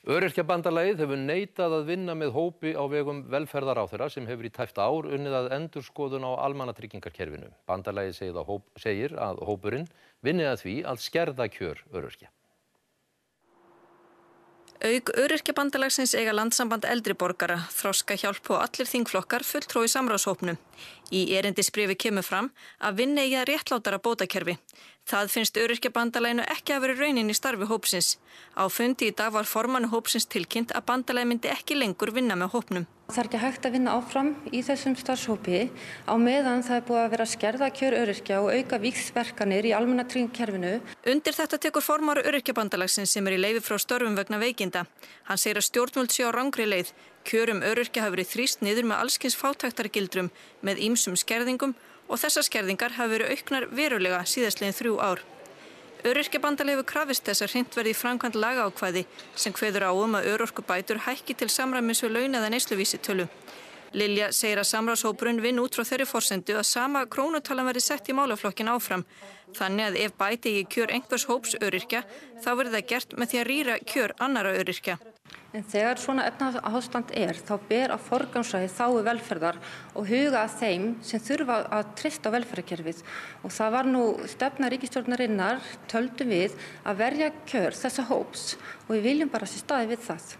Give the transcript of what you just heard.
Öryrkjabandalagið hefur neitað að vinna með hópi á vegum velferðarráðherra sem hefur í tæpt ár unnið að endurskoðun á almannatryggingakerfinu. Bandalagið segir að hópurinn vinni að því að skerða kjör öryrkja. Auk Öryrkjabandalagsins eiga Landssamband eldri borgara, Þroskahjálp og allir þingflokkar fulltrúa í samráðshópnum. Í erindisbréfi kemur fram að vinna eigi að réttlátara bótakerfi. Það finnst Öryrkjabandalaginu ekki að vera raunin í starfi hópsins. Á fundi í dag var formanni hópsins tilkynnt að bandalagið myndi ekki lengur vinna með hópnum. Það er ekki hægt að vinna áfram í þessum starfshópi á meðan það er búið að vera að skerða kjör öryrkja og auka víxverkanir í almannatryggingakerfinu. Undir þetta tekur formaður Öryrkjabandalagsins sem er í leyfi frá störfum vegna veikinda. Hann segir að stjórnvöld séu á rangri leið. Kjörum öryrkja hafi verið þrýst niður með allskyns fátæktargildrum með ýmsum skerðingum og þessar skerðingar hafi verið auknar verulega síðastliðin 3 ár. Öryrkjabandalagið hefur krafist þess að hrint verði í framkvæmd lagaákvæði sem kveður á að örorkubætur hækki til samræmis við laun eða neysluvísitölu. Lilja segir að samráðshópurinn vinn út frá þeirri forsendu að sama krónutalan verði sett í málaflokkin áfram. Þannig að ef bæti í kjör einhvers hóps öryrkja þá verði það gert með því að rýra kjör annarra öryrkja. En þegar svona efnahagsástand þá ber að forgangsraða í þágu velferðar og huga að þeim sem þurfa að treysta á velferðarkerfið. Og það var nú stefna ríkisstjórnarinnar, töldum við, að verja kjör þessa hóps og við viljum bara sé staðið við það.